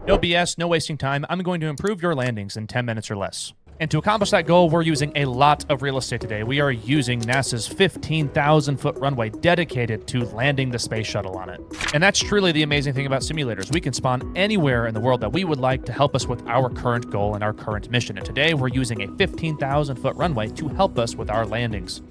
No BS, no wasting time. I'm going to improve your landings in 10 minutes or less. And to accomplish that goal, we're using a lot of real estate today. We are using NASA's 15,000-foot runway dedicated to landing the space shuttle on it. And that's truly the amazing thing about simulators. We can spawn anywhere in the world that we would like to help us with our current goal and our current mission. And today, we're using a 15,000-foot runway to help us with our landings.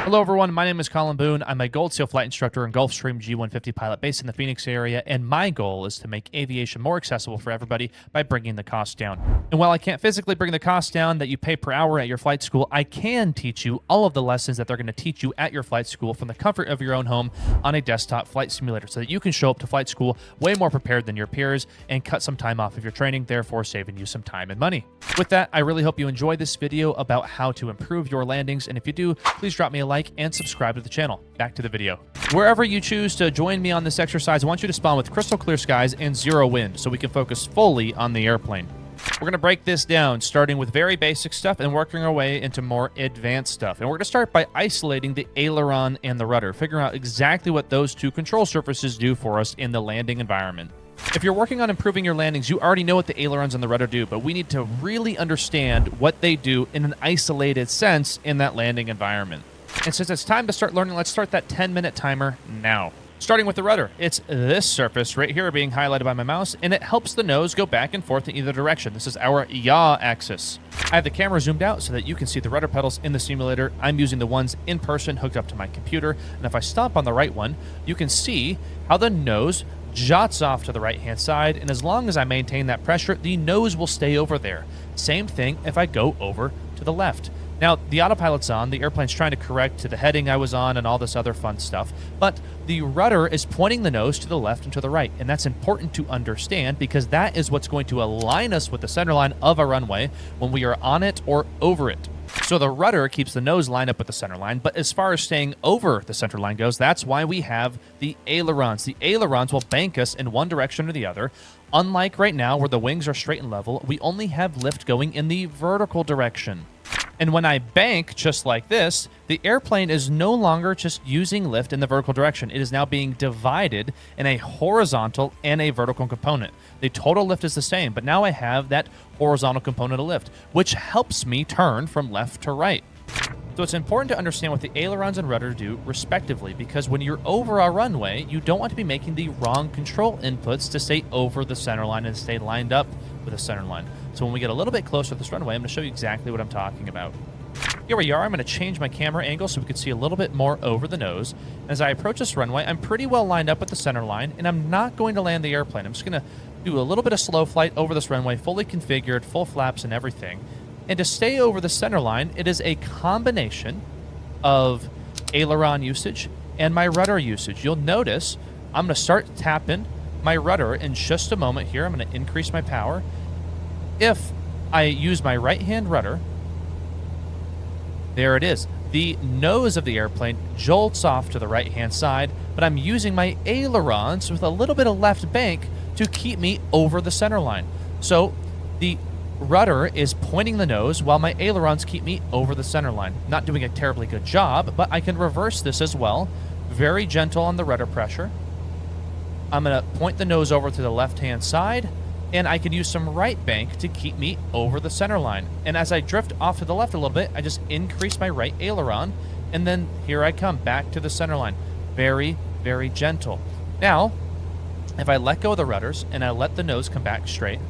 Hello everyone, my name is Colin Boone. I'm a Gold Seal flight instructor and Gulfstream G150 pilot based in the Phoenix area, and my goal is to make aviation more accessible for everybody by bringing the cost down. And while I can't physically bring the cost down that you pay per hour at your flight school, I can teach you all of the lessons that they're going to teach you at your flight school from the comfort of your own home on a desktop flight simulator so that you can show up to flight school way more prepared than your peers and cut some time off of your training, therefore saving you some time and money. With that, I really hope you enjoy this video about how to improve your landings, and if you do, please drop me a like and subscribe to the channel. Back to the video. Wherever you choose to join me on this exercise, I want you to spawn with crystal clear skies and zero wind so we can focus fully on the airplane. We're going to break this down, starting with very basic stuff and working our way into more advanced stuff. And we're going to start by isolating the aileron and the rudder, figuring out exactly what those two control surfaces do for us in the landing environment. If you're working on improving your landings, you already know what the ailerons and the rudder do, but we need to really understand what they do in an isolated sense in that landing environment. And since it's time to start learning, let's start that 10-minute timer now. Starting with the rudder, it's this surface right here being highlighted by my mouse, and it helps the nose go back and forth in either direction. This is our yaw axis. I have the camera zoomed out so that you can see the rudder pedals in the simulator. I'm using the ones in person hooked up to my computer, and if I stomp on the right one, you can see how the nose jots off to the right-hand side, and as long as I maintain that pressure, the nose will stay over there. Same thing if I go over to the left. Now, the autopilot's on, the airplane's trying to correct to the heading I was on and all this other fun stuff, but the rudder is pointing the nose to the left and to the right, and that's important to understand because that is what's going to align us with the center line of a runway when we are on it or over it. So the rudder keeps the nose lined up with the center line, but as far as staying over the center line goes, that's why we have the ailerons. The ailerons will bank us in one direction or the other. Unlike right now where the wings are straight and level, we only have lift going in the vertical direction. And when I bank just like this, the airplane is no longer just using lift in the vertical direction. It is now being divided in a horizontal and a vertical component. The total lift is the same, but now I have that horizontal component of lift, which helps me turn from left to right. So it's important to understand what the ailerons and rudder do respectively, because when you're over a runway, you don't want to be making the wrong control inputs to stay over the center line and stay lined up with the center line. So when we get a little bit closer to this runway, I'm going to show you exactly what I'm talking about. Here we are. I'm going to change my camera angle so we can see a little bit more over the nose. As I approach this runway, I'm pretty well lined up with the center line, and I'm not going to land the airplane. I'm just going to do a little bit of slow flight over this runway, fully configured, full flaps and everything. And to stay over the center line, it is a combination of aileron usage and my rudder usage. You'll notice I'm going to start tapping my rudder in just a moment here. I'm going to increase my power. If I use my right-hand rudder, there it is. The nose of the airplane jolts off to the right-hand side, but I'm using my ailerons with a little bit of left bank to keep me over the center line. So the rudder is pointing the nose while my ailerons keep me over the center line. Not doing a terribly good job, but I can reverse this as well. Very gentle on the rudder pressure. I'm going to point the nose over to the left-hand side, and I can use some right bank to keep me over the center line. And as I drift off to the left a little bit, I just increase my right aileron, and then here I come back to the center line. Very, very gentle. Now, if I let go of the rudders and I let the nose come back straight,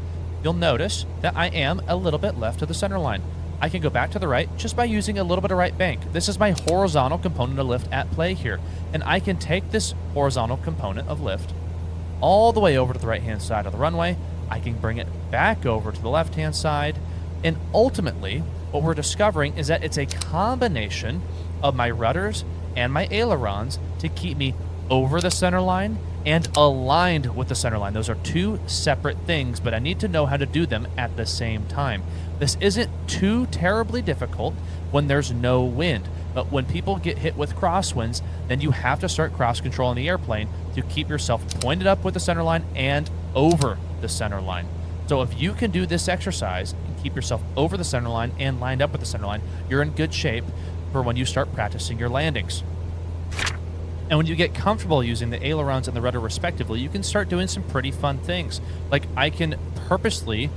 you'll notice that I am a little bit left of the center line. I can go back to the right just by using a little bit of right bank. This is my horizontal component of lift at play here, and I can take this horizontal component of lift all the way over to the right-hand side of the runway. I can bring it back over to the left-hand side, and ultimately, what we're discovering is that it's a combination of my rudders and my ailerons to keep me over the center line and aligned with the center line. Those are two separate things, but I need to know how to do them at the same time. This isn't too terribly difficult when there's no wind, but when people get hit with crosswinds, then you have to start cross-controlling the airplane to keep yourself pointed up with the center line and over the center line. So if you can do this exercise and keep yourself over the center line and lined up with the center line, you're in good shape for when you start practicing your landings. And when you get comfortable using the ailerons and the rudder respectively, you can start doing some pretty fun things. Like I can purposely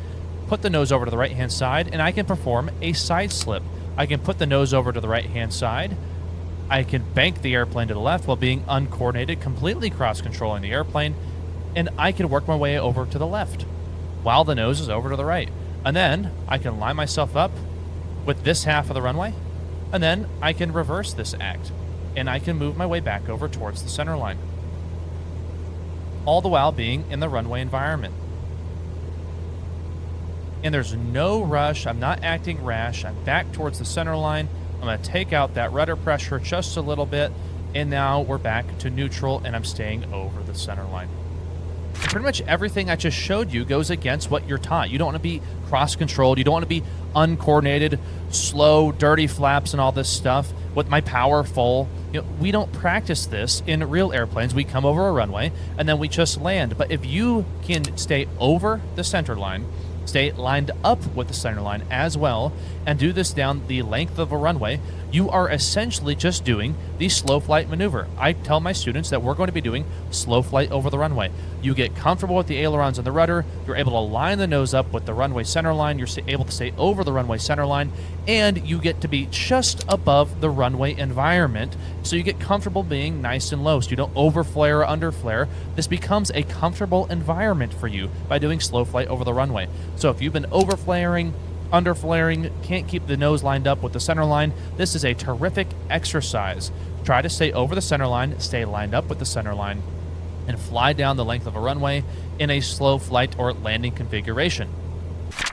put the nose over to the right-hand side and I can perform a side slip. I can put the nose over to the right-hand side. I can bank the airplane to the left while being uncoordinated, completely cross-controlling the airplane. And I can work my way over to the left while the nose is over to the right. And then I can line myself up with this half of the runway. And then I can reverse this act. And I can move my way back over towards the center line. All the while being in the runway environment. And there's no rush. I'm not acting rash. I'm back towards the center line. I'm going to take out that rudder pressure just a little bit. And now we're back to neutral and I'm staying over the center line. Pretty much everything I just showed you goes against what you're taught. You don't want to be cross-controlled. You don't want to be uncoordinated, slow, dirty flaps and all this stuff with my power full. We don't practice this in real airplanes. We come over a runway and then we just land. But if you can stay over the center line, stay lined up with the center line as well, and do this down the length of a runway, you are essentially just doing the slow flight maneuver. I tell my students that we're going to be doing slow flight over the runway. You get comfortable with the ailerons and the rudder, you're able to line the nose up with the runway center line, you're able to stay over the runway center line, and you get to be just above the runway environment, so you get comfortable being nice and low, so you don't overflare or underflare. This becomes a comfortable environment for you by doing slow flight over the runway. So if you've been overflaring, underflaring, can't keep the nose lined up with the center line, this is a terrific exercise. Try to stay over the center line, stay lined up with the center line, and fly down the length of a runway in a slow flight or landing configuration.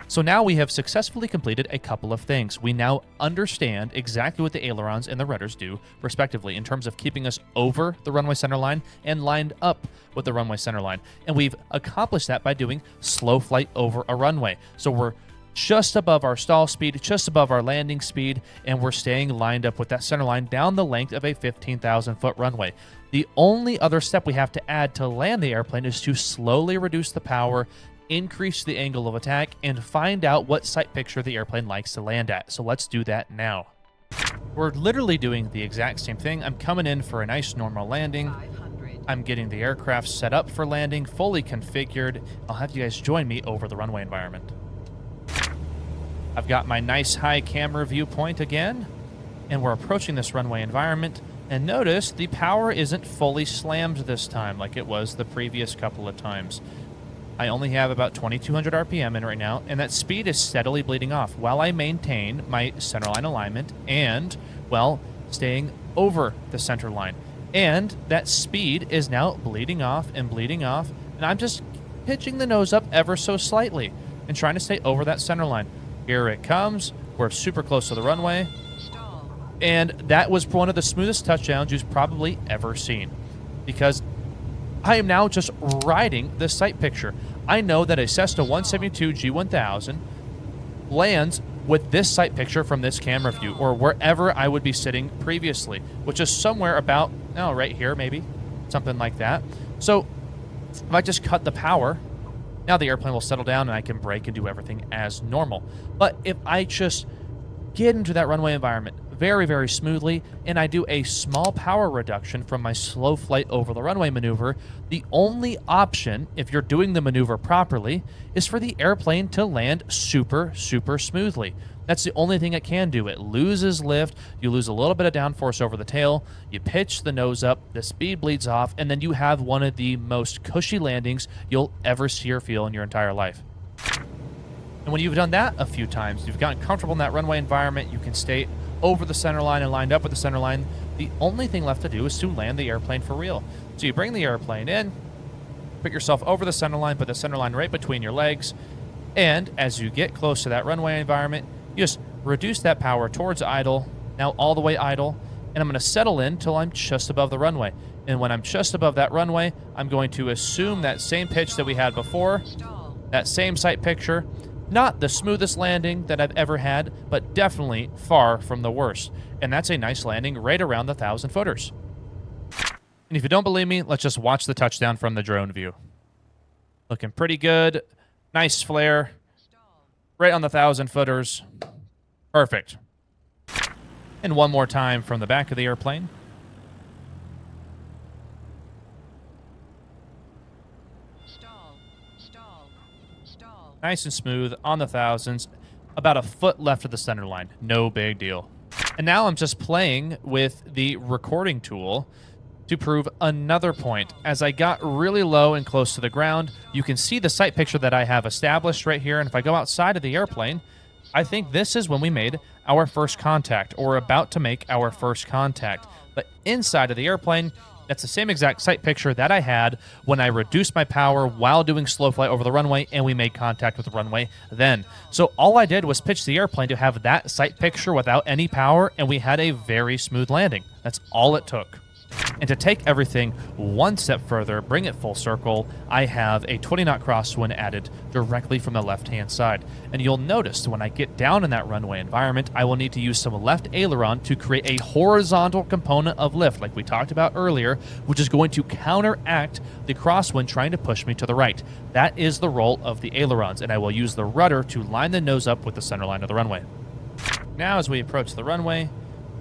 So now we have successfully completed a couple of things. We now understand exactly what the ailerons and the rudders do, respectively, in terms of keeping us over the runway center line and lined up with the runway center line. And we've accomplished that by doing slow flight over a runway. So we're just above our stall speed, just above our landing speed, and we're staying lined up with that center line down the length of a 15,000-foot runway. The only other step we have to add to land the airplane is to slowly reduce the power, increase the angle of attack, and find out what sight picture the airplane likes to land at. So let's do that now. We're literally doing the exact same thing. I'm coming in for a nice normal landing. I'm getting the aircraft set up for landing, fully configured. I'll have you guys join me over the runway environment. I've got my nice high camera viewpoint again, and we're approaching this runway environment. And notice the power isn't fully slammed this time like it was the previous couple of times. I only have about 2,200 RPM in right now, and that speed is steadily bleeding off while I maintain my centerline alignment and, well, staying over the center line. And that speed is now bleeding off, and I'm just pitching the nose up ever so slightly and trying to stay over that center line. Here it comes. We're super close to the runway. And that was one of the smoothest touchdowns you've probably ever seen, because I am now just riding the sight picture. I know that a Cessna 172 G1000 lands with this sight picture from this camera view, or wherever I would be sitting previously, which is somewhere about, right here maybe, something like that. So if I just cut the power, now the airplane will settle down and I can brake and do everything as normal. But if I just get into that runway environment very, very smoothly, and I do a small power reduction from my slow flight over the runway maneuver, the only option, if you're doing the maneuver properly, is for the airplane to land super, super smoothly. That's the only thing it can do. It loses lift, you lose a little bit of downforce over the tail, you pitch the nose up, the speed bleeds off, and then you have one of the most cushy landings you'll ever see or feel in your entire life. And when you've done that a few times, you've gotten comfortable in that runway environment, you can stay over the center line and lined up with the center line, the only thing left to do is to land the airplane for real. So you bring the airplane in, put yourself over the center line, put the center line right between your legs, and as you get close to that runway environment, you just reduce that power towards idle, now all the way idle, and I'm going to settle in till I'm just above the runway. And when I'm just above that runway, I'm going to assume that same pitch that we had before, that same sight picture. Not the smoothest landing that I've ever had, but definitely far from the worst. And that's a nice landing right around the 1,000-footers. And if you don't believe me, let's just watch the touchdown from the drone view. Looking pretty good. Nice flare. Right on the 1,000-footers. Perfect. And one more time from the back of the airplane. Nice and smooth on the thousands. About a foot left of the center line. No big deal. And now I'm just playing with the recording tool to prove another point. As I got really low and close to the ground, you can see the sight picture that I have established right here. And if I go outside of the airplane, I think this is when we made our first contact, or about to make our first contact. But inside of the airplane, that's the same exact sight picture that I had when I reduced my power while doing slow flight over the runway and we made contact with the runway then. So all I did was pitch the airplane to have that sight picture without any power, and we had a very smooth landing. That's all it took. And to take everything one step further, bring it full circle, I have a 20-knot crosswind added directly from the left-hand side. And you'll notice when I get down in that runway environment, I will need to use some left aileron to create a horizontal component of lift, like we talked about earlier, which is going to counteract the crosswind trying to push me to the right. That is the role of the ailerons, and I will use the rudder to line the nose up with the center line of the runway. Now, as we approach the runway,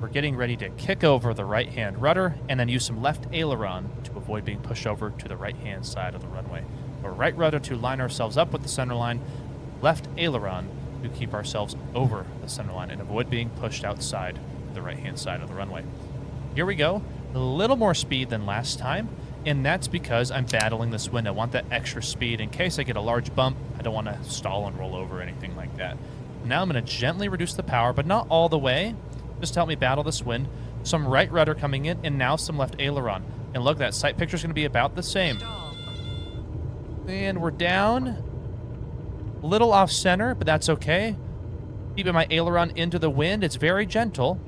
we're getting ready to kick over the right-hand rudder and then use some left aileron to avoid being pushed over to the right-hand side of the runway. Or right rudder to line ourselves up with the center line, left aileron to keep ourselves over the center line and avoid being pushed outside the right-hand side of the runway. Here we go. A little more speed than last time, and that's because I'm battling this wind. I want that extra speed in case I get a large bump. I don't want to stall and roll over or anything like that. Now I'm going to gently reduce the power, but not all the way. Just to help me battle this wind. Some right rudder coming in, and now some left aileron. And look, that sight picture is going to be about the same. And we're down. A little off center, but that's okay. Keeping my aileron into the wind. It's very gentle,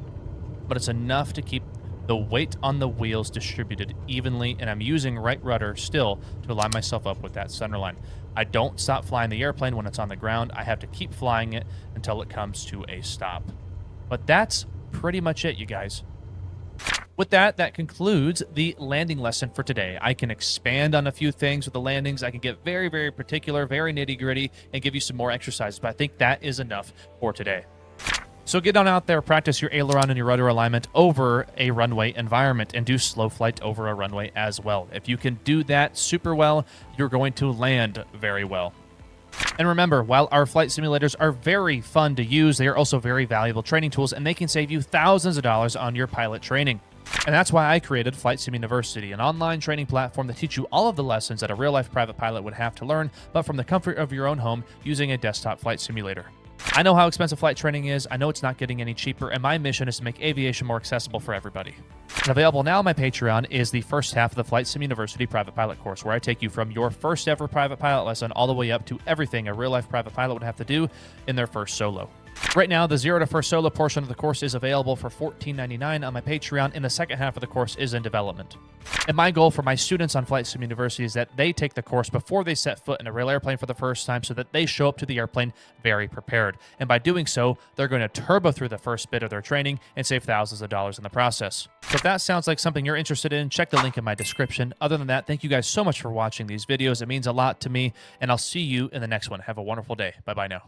but it's enough to keep the weight on the wheels distributed evenly, and I'm using right rudder still to line myself up with that center line. I don't stop flying the airplane when it's on the ground. I have to keep flying it until it comes to a stop. But that's pretty much it, you guys. With that, that concludes the landing lesson for today. I can expand on a few things with the landings. I can get very, very particular, very nitty-gritty, and give you some more exercises, but I think that is enough for today. So get on out there, practice your aileron and your rudder alignment over a runway environment, and do slow flight over a runway as well. If you can do that super well, you're going to land very well. And remember, while our flight simulators are very fun to use, they are also very valuable training tools, and they can save you thousands of dollars on your pilot training. And that's why I created Flight Sim University, an online training platform that teaches you all of the lessons that a real-life private pilot would have to learn, but from the comfort of your own home using a desktop flight simulator. I know how expensive flight training is, I know it's not getting any cheaper, and my mission is to make aviation more accessible for everybody. And available now on my Patreon is the first half of the Flight Sim University private pilot course, where I take you from your first ever private pilot lesson all the way up to everything a real-life private pilot would have to do in their first solo. Right now, the 0 to first solo portion of the course is available for $14.99 on my Patreon, and the second half of the course is in development. And my goal for my students on Flight Sim University is that they take the course before they set foot in a real airplane for the first time, so that they show up to the airplane very prepared. And by doing so, they're going to turbo through the first bit of their training and save thousands of dollars in the process. So if that sounds like something you're interested in, check the link in my description. Other than that, thank you guys so much for watching these videos. It means a lot to me, and I'll see you in the next one. Have a wonderful day. Bye-bye now.